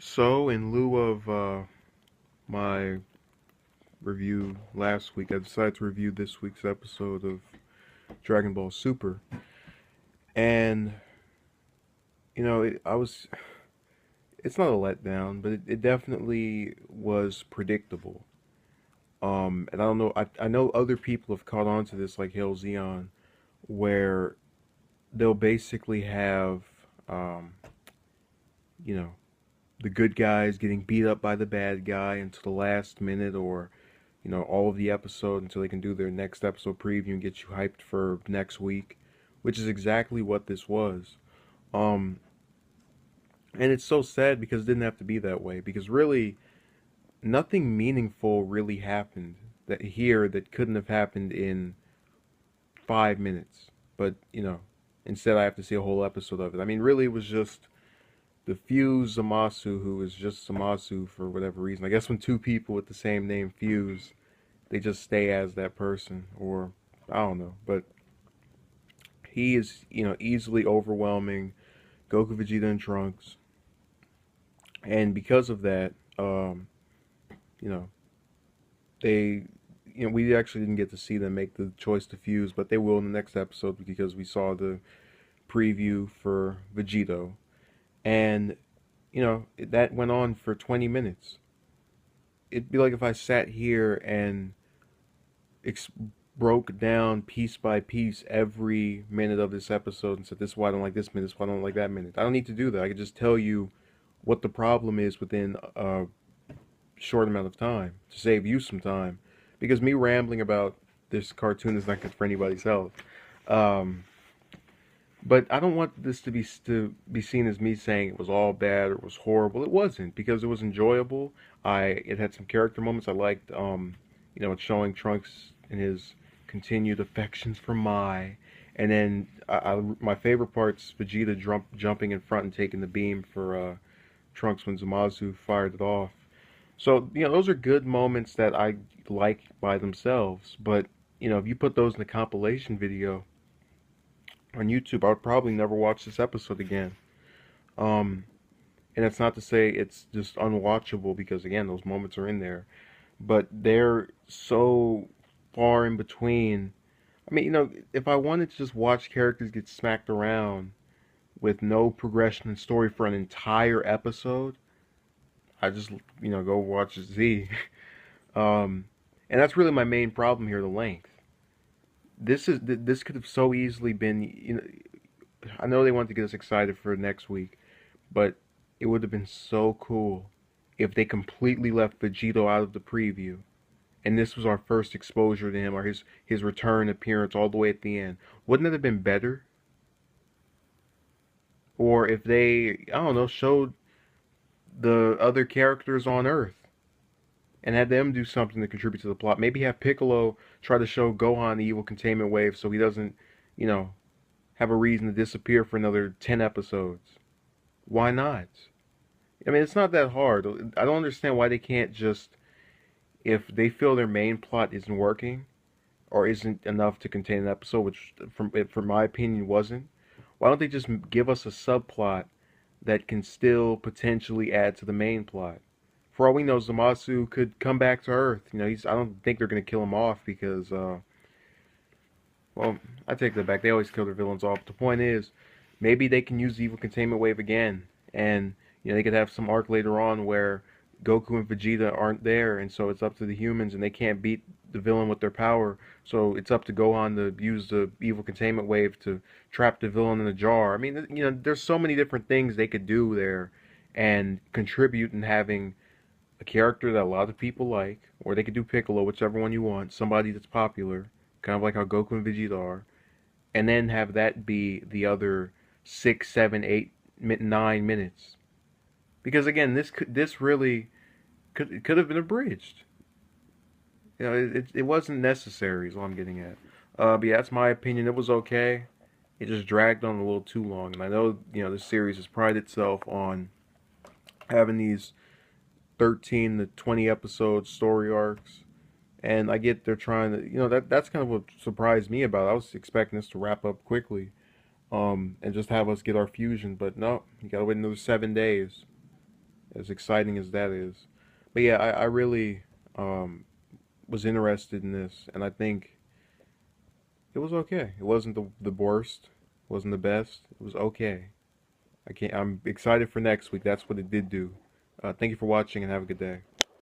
So, in lieu of my review last week, I decided to review this week's episode of Dragon Ball Super. And, it's not a letdown, but it definitely was predictable. And I don't know, I know other people have caught on to this, like Hail Zeon, where they'll basically have, um, you know, the good guys getting beat up by the bad guy until the last minute, or all of the episode until they can do their next episode preview and get you hyped for next week, which is exactly what this was. Um, and it's so sad because it didn't have to be that way, because really nothing meaningful really happened that couldn't have happened in 5 minutes. But, instead I have to see a whole episode of it. I mean, really it was just the fuse Zamasu, who is just Zamasu for whatever reason. I guess when two people with the same name fuse, they just stay as that person, or I don't know. But he is, easily overwhelming Goku, Vegeta, and Trunks, and because of that, you know, they, we actually didn't get to see them make the choice to fuse, but they will in the next episode because we saw the preview for Vegito, and that went on for 20 minutes. It'd be like if I sat here and ex- broke down piece by piece every minute of this episode and said, this is why I don't like this minute, this is why I don't like that minute. I don't need to do that. I can just tell you what the problem is within a short amount of time to save you some time. Because me rambling about this cartoon is not good for anybody's health. Um, but I don't want this to be seen as me saying it was all bad or it was horrible. It wasn't, because it was enjoyable. It had some character moments I liked. It's showing Trunks and his continued affections for Mai, and then my favorite part's Vegeta jumping in front and taking the beam for Trunks when Zamasu fired it off. So those are good moments that I like by themselves. But if you put those in a compilation video on YouTube, I would probably never watch this episode again. Um, and that's not to say it's just unwatchable, because again, those moments are in there, but they're so far in between. I mean, if I wanted to just watch characters get smacked around with no progression and story for an entire episode, I just, go watch Z. um, and that's really my main problem here, the length. This could have so easily been, I know they wanted to get us excited for next week, but it would have been so cool if they completely left Vegito out of the preview, and this was our first exposure to him, or his return appearance all the way at the end. Wouldn't it have been better? Or if they, I don't know, showed the other characters on Earth and had them do something to contribute to the plot. Maybe have Piccolo try to show Gohan the evil containment wave so he doesn't, you know, have a reason to disappear for another 10 episodes. Why not? I mean, it's not that hard. I don't understand why they can't just, if they feel their main plot isn't working or isn't enough to contain an episode, which from my opinion wasn't, why don't they just give us a subplot that can still potentially add to the main plot? For all we know, Zamasu could come back to Earth. I don't think they're going to kill him off because, well, I take that back. They always kill their villains off. The point is, maybe they can use the evil containment wave again, and they could have some arc later on where Goku and Vegeta aren't there, and so it's up to the humans, and they can't beat the villain with their power. So it's up to Gohan to use the evil containment wave to trap the villain in a jar. I mean, there's so many different things they could do there, and contribute in having a character that a lot of people like, or they could do Piccolo, whichever one you want, somebody that's popular, kind of like how Goku and Vegeta are, and then have that be the other 6, 7, 8, 9 minutes. Because again, this really could have been abridged. It wasn't necessary. Is all I'm getting at. But yeah, that's my opinion. It was okay. It just dragged on a little too long, and I know this series has prided itself on having these 13 to 20 episode story arcs. And I get they're trying to, that's kind of what surprised me about it. I was expecting this to wrap up quickly, and just have us get our fusion, but no, you gotta wait another 7 days. as exciting as that is. But yeah, I really um, was interested in this, and I think it was okay. It wasn't the worst, wasn't the best. It was okay. I'm excited for next week. That's what it did do. Thank you for watching, and have a good day.